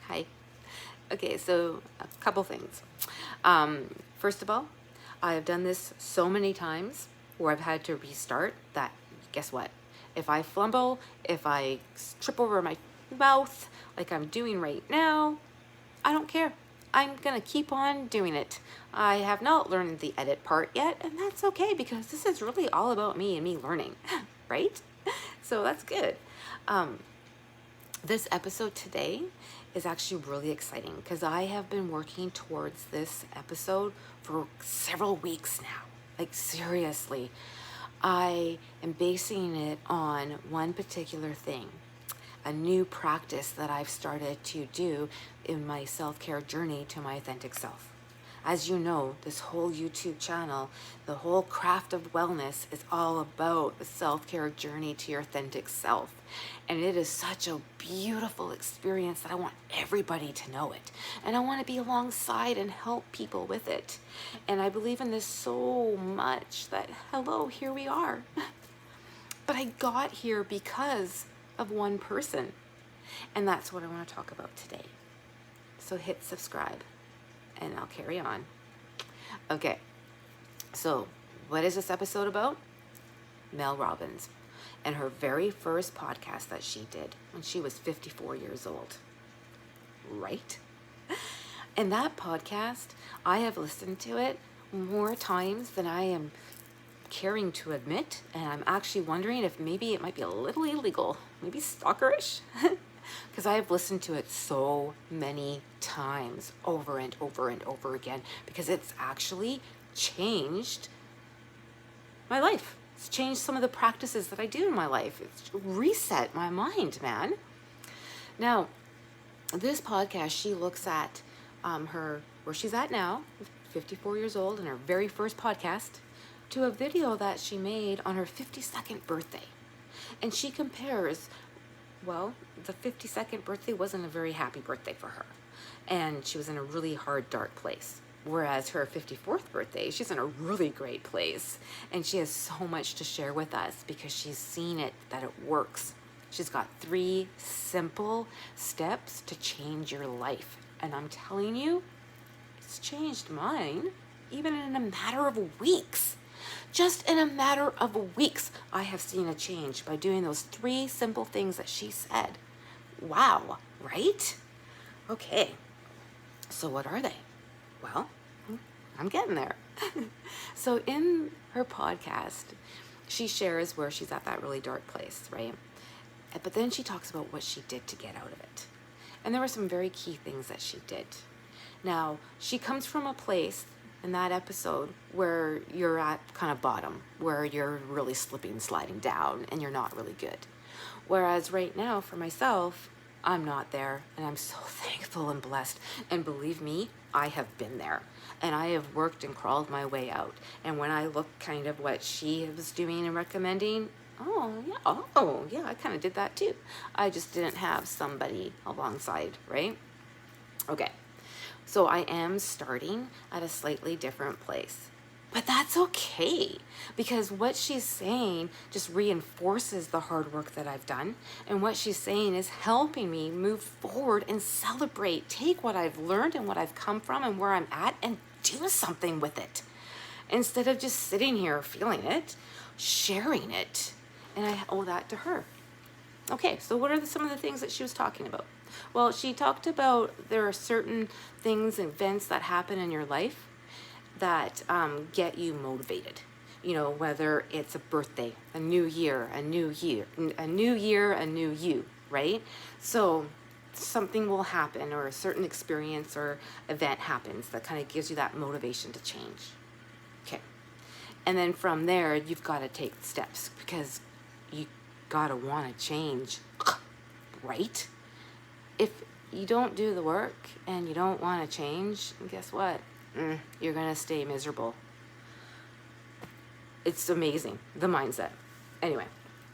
Hi. Okay, so a couple things. First of all, I have done this so many times where I've had to restart that, guess what? If I fumble, if I trip over my mouth like I'm doing right now, I don't care. I'm gonna keep on doing it. I have not learned the edit part yet, and that's okay because this is really all about me and me learning, right? So that's good. Um, this episode today is actually really exciting because I have been working towards this episode for several weeks now. Like, seriously, I am basing it on one particular thing, a new practice that I've started to do in my self-care journey to my authentic self. As you know, this whole YouTube channel, the whole craft of wellness is all about the self-care journey to your authentic self. And it is such a beautiful experience that I want everybody to know it. And I want to be alongside and help people with it. And I believe in this so much that, hello, here we are. But I got here because of one person. And that's what I want to talk about today. So hit subscribe and I'll carry on. Okay, so what is this episode about? Mel Robbins and her very first podcast that she did when she was 54 years old, right? And that podcast, I have listened to it more times than I am caring to admit, and I'm actually wondering if maybe it might be a little illegal, maybe stalkerish, because I have listened to it so many times over and over and over again because it's actually changed my life. It's changed some of the practices that I do in my life. It's reset my mind, man. Now, this podcast, she looks at her, where she's at now, 54 years old, and her very first podcast, to a video that she made on her 52nd birthday. And she compares, well, the 52nd birthday wasn't a very happy birthday for her. And she was in a really hard, dark place. Whereas her 54th birthday, she's in a really great place. And she has so much to share with us because she's seen it, that it works. She's got 3 simple steps to change your life. And I'm telling you, it's changed mine, even in a matter of weeks. Just in a matter of weeks, I have seen a change by doing those 3 simple things that she said. Wow, right? Okay, so what are they? Well, I'm getting there. So in her podcast, she shares where she's at that really dark place, right? But then she talks about what she did to get out of it. And there were some very key things that she did. Now, she comes from a place in that episode where you're at kind of bottom, where you're really slipping, sliding down, and you're not really good. Whereas right now, for myself, I'm not there, and I'm so thankful and blessed. And believe me, I have been there, and I have worked and crawled my way out. And when I look kind of what she was doing and recommending, oh yeah, I kind of did that too. I just didn't have somebody alongside, right? Okay. So I am starting at a slightly different place. But that's okay, because what she's saying just reinforces the hard work that I've done. And what she's saying is helping me move forward and celebrate, take what I've learned and what I've come from and where I'm at and do something with it. Instead of just sitting here feeling it, sharing it. And I owe that to her. Okay, so what are some of the things that she was talking about? Well, she talked about there are certain things, events that happen in your life that get you motivated. You know, whether it's a birthday, a new year, a new year, a new year, a new you, right? So something will happen, or a certain experience or event happens that kind of gives you that motivation to change. Okay. And then from there, you've got to take steps because you got to want to change, right? If you don't do the work and you don't want to change, guess what? You're going to stay miserable. It's amazing, the mindset. Anyway,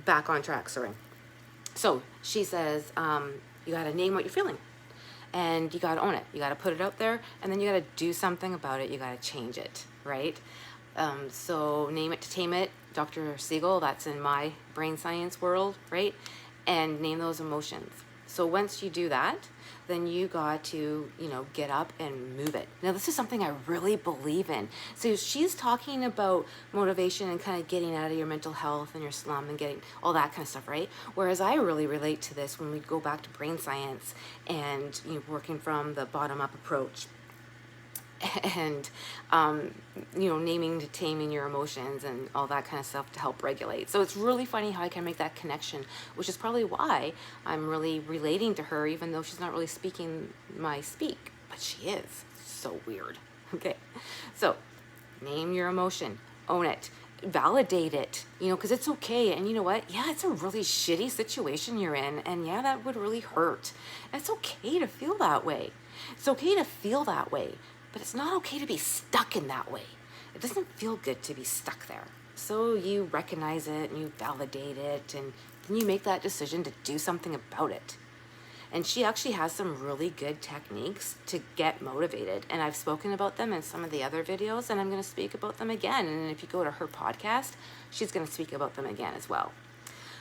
back on track, sorry. So she says, you got to name what you're feeling. And you got to own it. You got to put it out there, and then you got to do something about it. You got to change it, right? So name it to tame it. Dr. Siegel, that's in my brain science world, right? And name those emotions. So once you do that, then you got to, get up and move it. Now, this is something I really believe in. So she's talking about motivation and kind of getting out of your mental health and your slum and getting all that kind of stuff, right? Whereas I really relate to this when we go back to brain science and working from the bottom-up approach. And naming to taming your emotions and all that kind of stuff to help regulate. So it's really funny how I can make that connection, which is probably why I'm really relating to her, even though she's not really speaking my speak, but she is. So weird. Okay, so name your emotion, own it, validate it, because it's okay. And you know what? Yeah, it's a really shitty situation you're in, and yeah, that would really hurt. And it's okay to feel that way. It's okay to feel that way. But it's not okay to be stuck in that way. It doesn't feel good to be stuck there. So you recognize it and you validate it, and then you make that decision to do something about it. And she actually has some really good techniques to get motivated. And I've spoken about them in some of the other videos, and I'm going to speak about them again. And if you go to her podcast, she's going to speak about them again as well.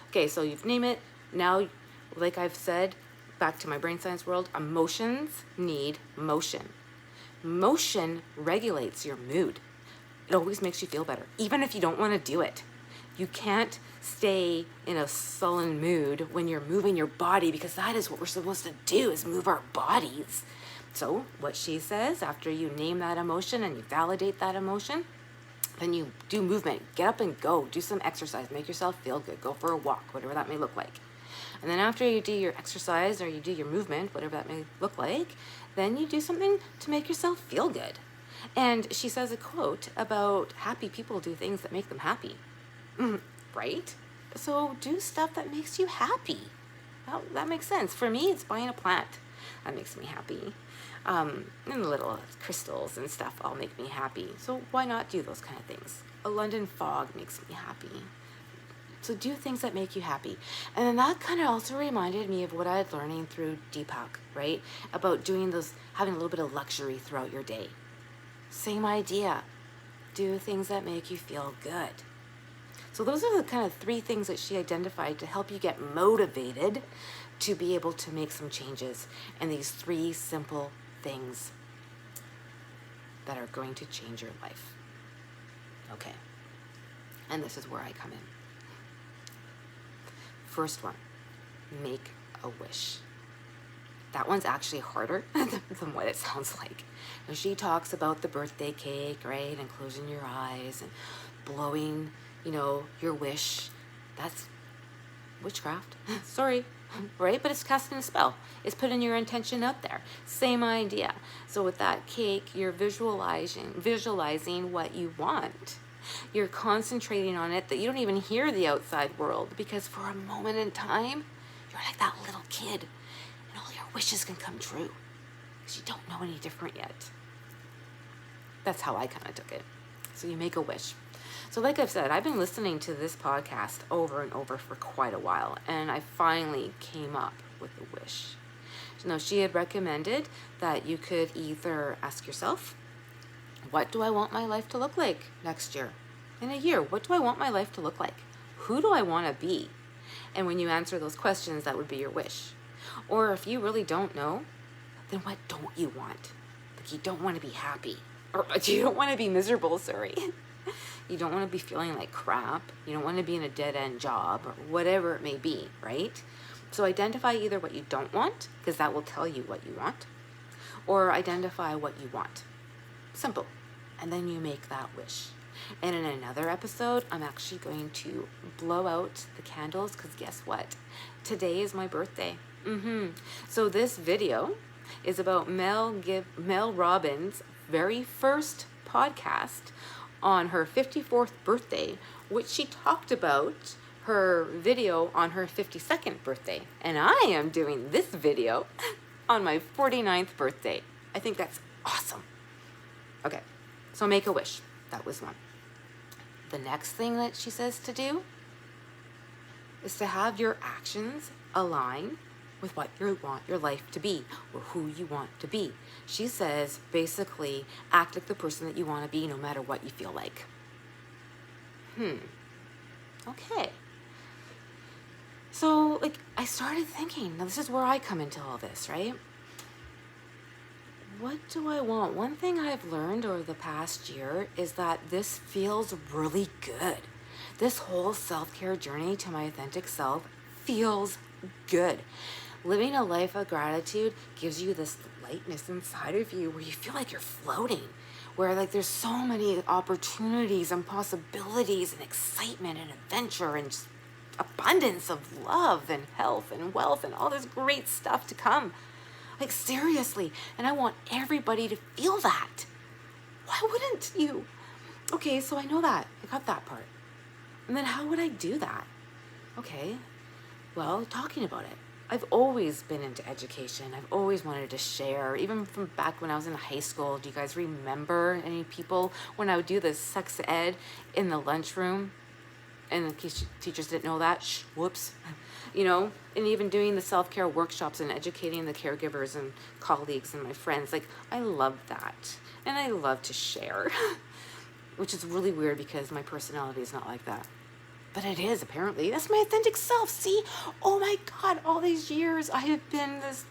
Okay, so you've named it. Now, like I've said, back to my brain science world, emotions need motion. Motion regulates your mood. It always makes you feel better, even if you don't want to do it. You can't stay in a sullen mood when you're moving your body, because that is what we're supposed to do, is move our bodies. So what she says, after you name that emotion and you validate that emotion, then you do movement. Get up and go. Do some exercise. Make yourself feel good. Go for a walk, whatever that may look like. And then after you do your exercise or you do your movement, whatever that may look like, then you do something to make yourself feel good. And she says a quote about happy people do things that make them happy. Right? So do stuff that makes you happy. Well, that makes sense. For me, it's buying a plant. That makes me happy. And the little crystals and stuff all make me happy. So why not do those kind of things? A London fog makes me happy. So do things that make you happy. And then that kind of also reminded me of what I had learning through Deepak, right? About doing those, having a little bit of luxury throughout your day. Same idea. Do things that make you feel good. So those are the kind of 3 things that she identified to help you get motivated to be able to make some changes. And these 3 simple things that are going to change your life. Okay. And this is where I come in. First one, make a wish. That one's actually harder than what it sounds like. And she talks about the birthday cake, right? And closing your eyes and blowing, your wish. That's witchcraft. Sorry, right? But it's casting a spell. It's putting your intention out there. Same idea. So with that cake, you're visualizing what you want. You're concentrating on it that you don't even hear the outside world, because for a moment in time, you're like that little kid and all your wishes can come true because you don't know any different yet. That's how I kind of took it. So you make a wish. So like I've said, I've been listening to this podcast over and over for quite a while, and I finally came up with a wish. Now, she had recommended that you could either ask yourself, what do I want my life to look like next year? In a year, what do I want my life to look like? Who do I want to be? And when you answer those questions, that would be your wish. Or if you really don't know, then what don't you want? Like, you don't want to be happy. Or you don't want to be miserable, sorry. You don't want to be feeling like crap. You don't want to be in a dead-end job, or whatever it may be, right? So identify either what you don't want, because that will tell you what you want, or identify what you want. Simple. And then you make that wish. And in another episode, I'm actually going to blow out the candles, because guess what? Today is my birthday. So this video is about Mel Robbins' very first podcast on her 54th birthday, which she talked about her video on her 52nd birthday. And I am doing this video on my 49th birthday. I think that's awesome. Okay, so make a wish. That was one. The next thing that she says to do is to have your actions align with what you want your life to be, or who you want to be. She says, basically, act like the person that you want to be no matter what you feel like. Okay. So, like, I started thinking, now this is where I come into all this, right? What do I want? One thing I've learned over the past year is that this feels really good. This whole self-care journey to my authentic self feels good. Living a life of gratitude gives you this lightness inside of you where you feel like you're floating, where like there's so many opportunities and possibilities and excitement and adventure and just abundance of love and health and wealth and all this great stuff to come. Like, seriously. And I want everybody to feel that. Why wouldn't you? Okay, so I know that. I got that part. And then how would I do that? Okay, well, talking about it. I've always been into education. I've always wanted to share, even from back when I was in high school. Do you guys remember any people when I would do the sex ed in the lunchroom? And in case teachers didn't know that, whoops. You know, and even doing the self-care workshops and educating the caregivers and colleagues and my friends. Like, I love that. And I love to share, which is really weird because my personality is not like that. But it is, apparently. That's my authentic self. See? Oh my God, all these years I have been this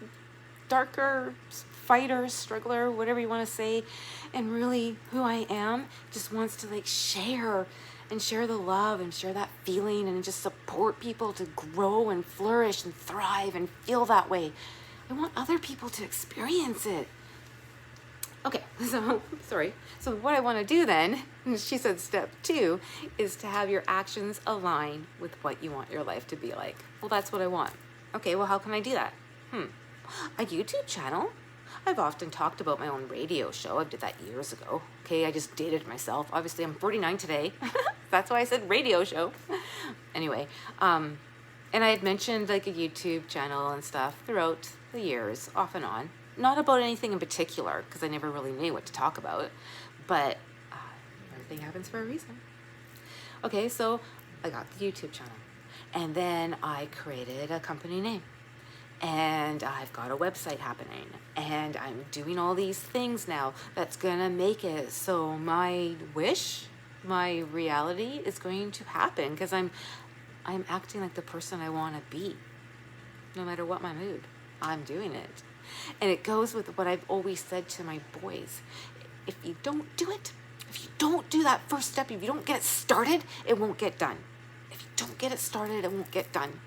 darker fighter, struggler, whatever you want to say. And really who I am just wants to like share and share the love and share that feeling and just support people to grow and flourish and thrive and feel that way. I want other people to experience it. Okay, so, sorry. So what I want to do then, she said step 2, is to have your actions align with what you want your life to be like. Well, that's what I want. Okay, well, how can I do that? A YouTube channel. I've often talked about my own radio show. I did that years ago. Okay, I just dated myself. Obviously, I'm 49 today. That's why I said radio show. Anyway, and I had mentioned like a YouTube channel and stuff throughout the years, off and on. Not about anything in particular, because I never really knew what to talk about. But everything happens for a reason. Okay, so I got the YouTube channel. And then I created a company name. And I've got a website happening, and I'm doing all these things now that's gonna make it so my wish, my reality is going to happen because I'm acting like the person I want to be. No matter what my mood, I'm doing it. And it goes with what I've always said to my boys. If you don't do it, if you don't do that first step, if you don't get it started, it won't get done. If you don't get it started, it won't get done.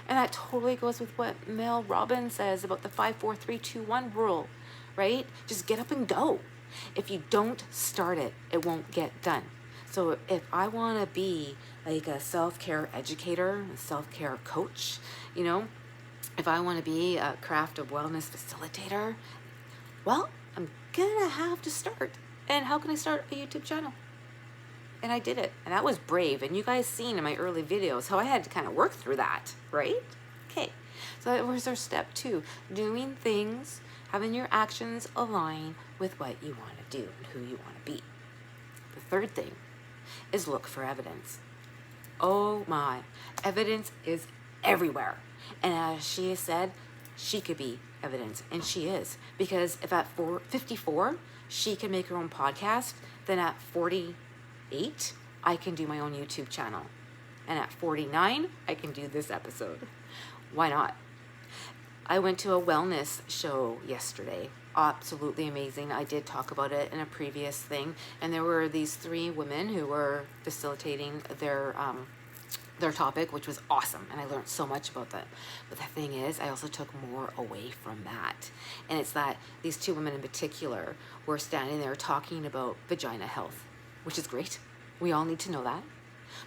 And that totally goes with what Mel Robbins says about the 5, 4, 3, 2, 1 rule, right? Just get up and go. If you don't start it, it won't get done. So if I want to be like a self-care educator, a self-care coach, you know, if I want to be a craft of wellness facilitator, well, I'm gonna have to start. And how can I start a YouTube channel? And I did it. And that was brave. And you guys seen in my early videos how I had to kind of work through that, right? Okay. So that was our step 2. Doing things, having your actions align with what you want to do and who you want to be. The third thing is look for evidence. Oh my. Evidence is everywhere. And as she said, she could be evidence. And she is. Because if at 54, she can make her own podcast, then at 48, I can do my own YouTube channel. And at 49, I can do this episode. Why not? I went to a wellness show yesterday. Absolutely amazing. I did talk about it in a previous thing. And there were these 3 women who were facilitating their topic, which was awesome. And I learned so much about that. But the thing is, I also took more away from that. And it's that these 2 women in particular were standing there talking about vagina health, which is great. We all need to know that.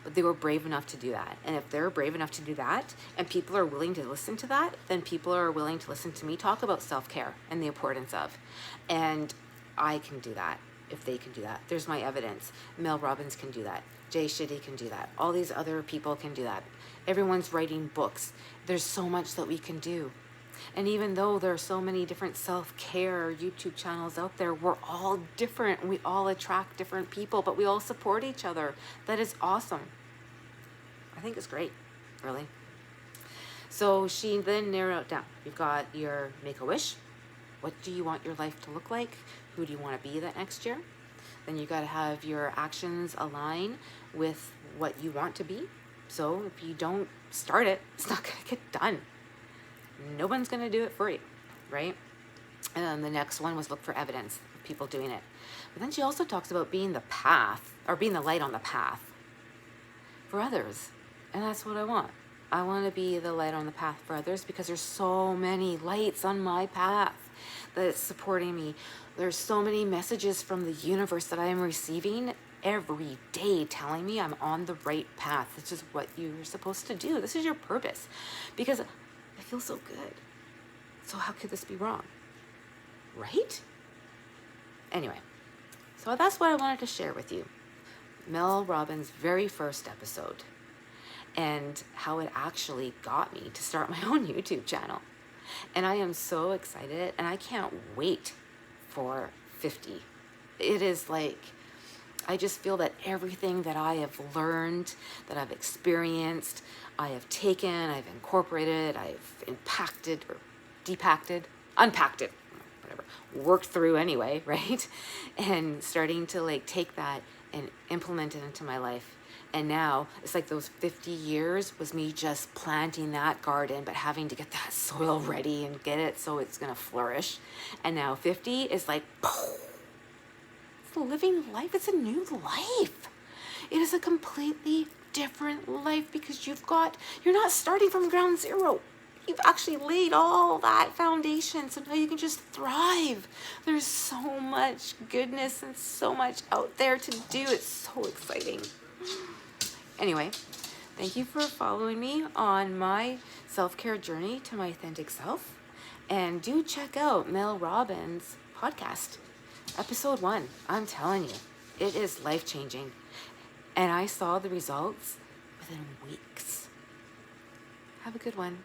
But they were brave enough to do that. And if they're brave enough to do that, and people are willing to listen to that, then people are willing to listen to me talk about self-care and the importance of. And I can do that if they can do that. There's my evidence. Mel Robbins can do that. Jay Shetty can do that. All these other people can do that. Everyone's writing books. There's so much that we can do. And even though there are so many different self-care YouTube channels out there, we're all different. We all attract different people, but we all support each other. That is awesome. I think it's great, really. So she then narrowed it down. You've got your Make-A-Wish. What do you want your life to look like? Who do you want to be that next year? Then you got to have your actions align with what you want to be. So if you don't start it, it's not going to get done. No one's going to do it for you, right? And then the next one was look for evidence of people doing it. But then she also talks about being the path, or being the light on the path for others. And that's what I want. I want to be the light on the path for others, because there's so many lights on my path that's supporting me. There's so many messages from the universe that I am receiving every day telling me I'm on the right path. This is what you're supposed to do. This is your purpose, because I feel so good. So how could this be wrong? Right? Anyway, so that's what I wanted to share with you. Mel Robbins' very first episode, and how it actually got me to start my own YouTube channel. And I am so excited, and I can't wait for 50. It is like, I just feel that everything that I have learned, that I've experienced, I have taken, I've incorporated, I've impacted or unpacked it, whatever, worked through anyway, right? And starting to like take that and implement it into my life. And now it's like those 50 years was me just planting that garden, but having to get that soil ready and get it so it's going to flourish. And now 50 is like, it's a living life. It's a new life. It is a completely different life, because you're not starting from ground zero. You've actually laid all that foundation, so now you can just thrive. There's so much goodness and so much out there to do. It's so exciting. Anyway, thank you for following me on my self-care journey to my authentic self. And do check out Mel Robbins' podcast, episode 1. I'm telling you, it is life-changing. And I saw the results within weeks. Have a good one.